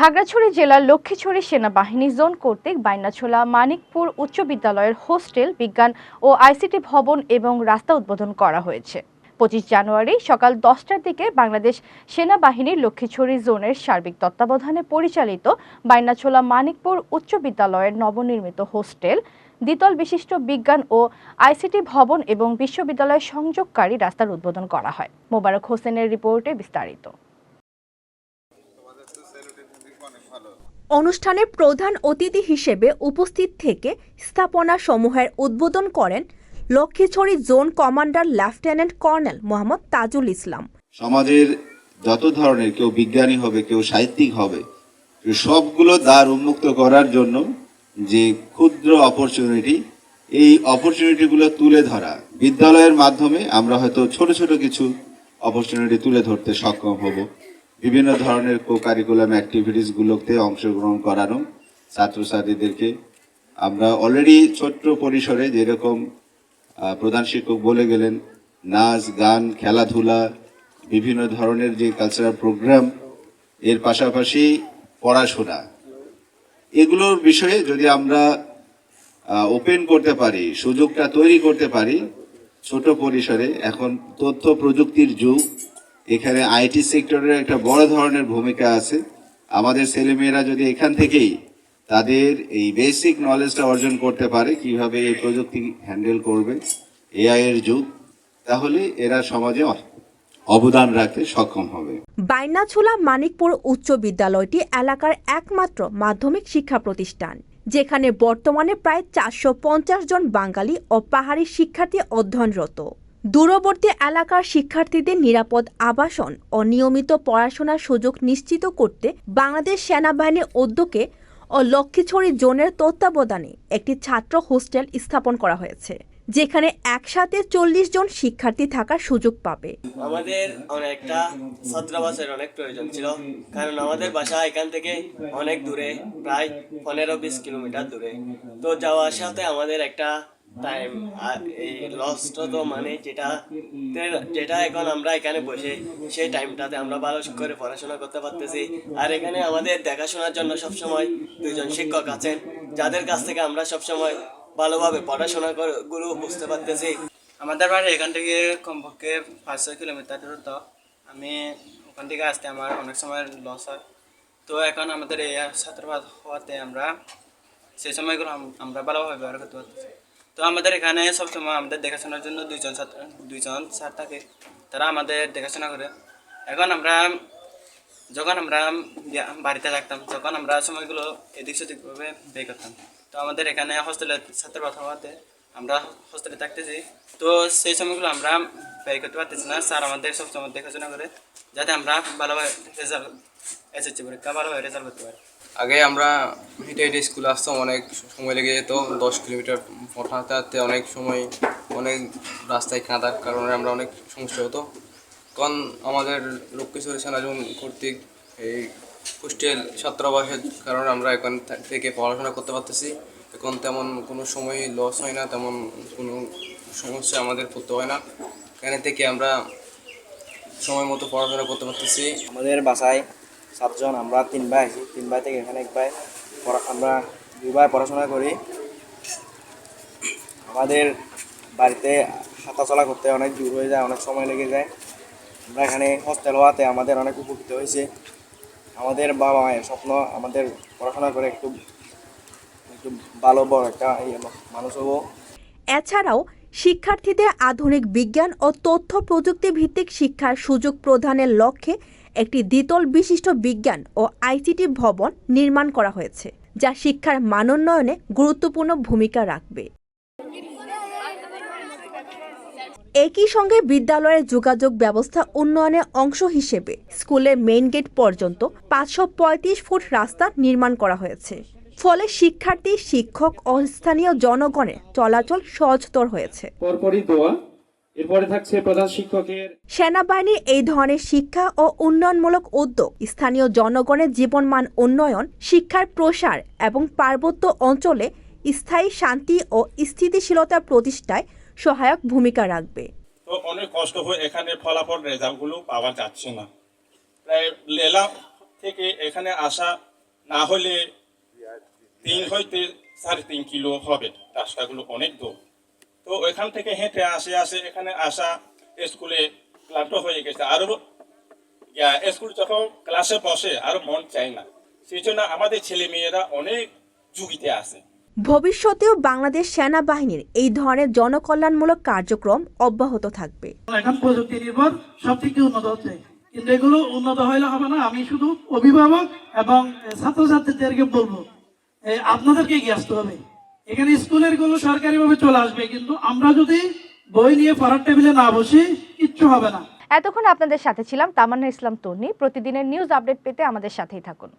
খাগড়াছড়ি জেলার লক্ষ্মীছড়ি সেনাবাহিনী জোন কর্তৃক বাইনাছোলা মানিকপুর উচ্চ বিদ্যালয়ের হোস্টেল, বিজ্ঞান ও আইসিটি ভবন এবং রাস্তা উদ্বোধন করা হয়েছে। 25 জানুয়ারি সকাল 10টার দিকে বাংলাদেশ সেনাবাহিনীর লক্ষ্মীছড়ি জোনের সার্বিক তত্ত্বাবধানে পরিচালিত বাইনাছোলা মানিকপুর উচ্চ বিদ্যালয়ের নবনির্মিত হোস্টেল, দ্বিতল বিশিষ্ট বিজ্ঞান ও আইসিটি ভবন এবং বিশ্ববিদ্যালয় সংযোগকারী রাস্তার উদ্বোধন করা হয়। মোবারক হোসেনের রিপোর্টে বিস্তারিত। অনুষ্ঠানে প্রধান অতিথি হিসেবে উপস্থিত থেকে স্থাপনা সমূহের উদ্বোধন করেন Laxmichhari zone commander lieutenant colonel Mohammad Tajul Islam. সমাজের যত ধরনের, কেউ বিজ্ঞানী হবে, কেউ সাহিত্যিক হবে, সবগুলো দ্বার উন্মুক্ত করার জন্য যে ক্ষুদ্র অপরচুনিটি, এই অপরচুনিটিগুলো তুলে ধরা, বিদ্যালয়ের মাধ্যমে আমরা হয়তো ছোট ছোট কিছু অপরচুনিটি তুলে ধরতে সক্ষম হব। বিভিন্ন ধরনের কো কারিকুলাম অ্যাক্টিভিটিসগুলোতে অংশগ্রহণ করানো ছাত্রছাত্রীদেরকে আমরা অলরেডি ছোট্ট পরিসরে, যেরকম প্রধান শিক্ষক বলে গেলেন, নাচ গান খেলাধুলা, বিভিন্ন ধরনের যে কালচারাল প্রোগ্রাম, এর পাশাপাশি পড়াশোনা, এগুলোর বিষয়ে যদি আমরা ওপেন করতে পারি, সুযোগটা তৈরি করতে পারি ছোট পরিসরে। এখন তথ্য প্রযুক্তির যুগ, এখানে আইটি সেক্টরের একটা বড় ধরনের ভূমিকা আছে। আমাদের ছেলেমেয়েরা যদি এখান থেকেই তাদের এই বেসিক নলেজটা অর্জন করতে পারে কিভাবে এই প্রযুক্তি হ্যান্ডেল করবে, এআই এর যুগ, তাহলে এরা সমাজে অবদান রাখতে সক্ষম হবে। বাইনাছোলা মানিকপুর উচ্চ বিদ্যালয়টি এলাকার একমাত্র মাধ্যমিক শিক্ষা প্রতিষ্ঠান, যেখানে বর্তমানে প্রায় 450 জন বাঙালি ও পাহাড়ি শিক্ষার্থী অধ্যয়নরত। দূরবর্তী এলাকার শিক্ষার্থীদের নিরাপদ আবাসন ও নিয়মিত পড়াশোনার সুযোগ নিশ্চিত করতে বাংলাদেশ সেনাবাহিনীর উদ্যোগে ও লক্ষ্মীছড়ি জোনের তত্ত্বাবধানে একটি ছাত্র হোস্টেল স্থাপন করা হয়েছে, যেখানে একসাথে 40 জন শিক্ষার্থী থাকার সুযোগ পাবে। আমাদের অনেকটা ছাত্রাবাসের অনেক প্রয়োজন ছিল, কারণ আমাদের বাসা এখান থেকে অনেক দূরে, প্রায় 15-20 কিলোমিটার দূরে। তো যাওয়া আসাতে আমাদের একটা টাইম এই লস্ট হতো, মানে যেটা এখন আমরা এখানে বসে সেই টাইমটাতে আমরা ভালো করে পড়াশোনা করতে পারতেছি। আর এখানে আমাদের দেখাশোনার জন্য সবসময় 2 জন শিক্ষক আছেন, যাদের কাছ থেকে আমরা সবসময় ভালোভাবে পড়াশোনা গুলো বুঝতে পারতেছি। আমাদের বাড়ি এখান থেকে কমপক্ষে 500 কিলোমিটার দূরত্ব। আমি ওখান থেকে আসতে আমার অনেক সময় লস হয়। তো এখন আমাদের এই ছাত্রাবাস হওয়াতে আমরা সেই সময়গুলো আমরা ভালোভাবে ব্যবহার করতে পারতেছি। তো আমাদের এখানে সবসময় আমাদের দেখাশোনার জন্য দুইজন স্যার থাকে, তারা আমাদের দেখাশোনা করে। এখন যখন আমরা বাড়িতে থাকতাম, তখন আমরা সময়গুলো এদিক সেদিকভাবে ব্যয় করতাম। তো আমাদের এখানে হোস্টেলের ছাত্রাবাস হওয়াতে আমরা হোস্টেলে থাকতেছি, তো সেই সময়গুলো আমরা ব্যয় করতে পারতেছি না। স্যার আমাদের সবসময় দেখাশোনা করে, যাতে আমরা ভালোভাবে রেজাল্ট, এসএসসি পরীক্ষা ভালোভাবে রেজাল্ট করতে পারি। আগে আমরা হেঁটে হেঁটে স্কুলে আসতাম, অনেক সময় লেগে যেত। 10 কিলোমিটার হাঁটতে অনেক সময়, অনেক রাস্তায় কাদার কারণে আমরা অনেক সমস্যা হতো। কারণ আমাদের লক্ষ্মীছড়ি সেনাজোন কর্তৃক এই হোস্টেল ছাত্রাবাসের কারণে আমরা এখান থেকে পড়াশোনা করতে পারতেছি। এখন তেমন কোনো সময় লস হয় না, তেমন কোনো সমস্যা আমাদের করতে হয় না। এখানে থেকে আমরা সময় মতো পড়াশোনা করতে পারতেছি। আমাদের বাসায় 7 জন, আমরা 3 ভাই আছি। 3 ভাই থেকে এখানে 1 ভাই, আমরা 2 ভাই পড়াশোনা করি। আমাদের বাড়িতে হাঁটা চলা করতে অনেক দূর হয়ে যায়, অনেক সময় লেগে যায়। আমরা এখানে হোস্টেল হওয়াতে আমাদের অনেক উপকৃত হয়েছে। আমাদের বাবা মায়ের স্বপ্ন আমাদের পড়াশোনা করে একটু ভালো বড় একটা মানুষ হবো। এছাড়াও শিক্ষার্থীদের আধুনিক বিজ্ঞান ও তথ্য প্রযুক্তি ভিত্তিক শিক্ষার সুযোগ প্রদানের লক্ষ্যে একটি দ্বিতল বিশিষ্ট বিজ্ঞান ও আইসিটি ভবন নির্মাণ করা হয়েছে, যা শিক্ষার মানোন্নয়নে গুরুত্বপূর্ণ ভূমিকা রাখবে। একই সঙ্গে বিদ্যালয়ের যোগাযোগ ব্যবস্থা উন্নয়নের অংশ হিসেবে স্কুলের মেইন গেট পর্যন্ত 535 ফুট রাস্তা নির্মাণ করা হয়েছে, ফলে শিক্ষার্থী, শিক্ষক ও স্থানীয় জনগণের চলাচল সহজতর হয়েছে। এরপরে থাকছে প্রধান শিক্ষকের। সেনাবাহিনীর এই ধরনের শিক্ষা ও উন্নয়নমূলক উদ্যোগ স্থানীয় জনগণের জীবনমান উন্নয়ন, শিক্ষার প্রসার এবং পার্বত্য অঞ্চলে স্থায়ী শান্তি ও স্থিতিশীলতা প্রতিষ্ঠায় সহায়ক ভূমিকা রাখবে। তো অনেক কষ্ট হয়ে এখানে ফলাফল রেজাল্টগুলো পাওয়া যাচ্ছে না। প্রায় লেলা থেকে এখানে আসা না হলে 3 হইতে 3.5 কিলো হবে, রাস্তাগুলো অনেক দূর। তো ওইখান থেকে হেঁটে আসে এখানে আসা স্কুলে ক্লান্ত হয়ে গেছে, আরো স্কুল যখন ক্লাসে বসে আরো মন চায় না, সেই জন্য আমাদের ছেলে মেয়েরা অনেক ঝুঁকিতে আছে। ভবিষ্যতেও বাংলাদেশ সেনাবাহিনীর এই ধরনের জনকল্যাণমূলক কার্যক্রম অব্যাহত থাকবে। এখন প্রযুক্তি নির্ভর সব থেকে উন্নত হচ্ছে, কিন্তু এগুলো উন্নত হইলে হবে না। আমি শুধু অভিভাবক এবং ছাত্রছাত্রীদেরকে বলবো, আপনাদেরকে এগিয়ে আসতে হবে। এখানে স্কুলের গুলো সরকারিভাবে চলে আসবে, কিন্তু আমরা যদি বই নিয়ে পড়ার টেবিলে না বসি কিচ্ছু হবে না। এতক্ষণ আপনাদের সাথে ছিলাম তামান্না ইসলাম তন্নি। প্রতিদিনের নিউজ আপডেট পেতে আমাদের সাথেই থাকুন।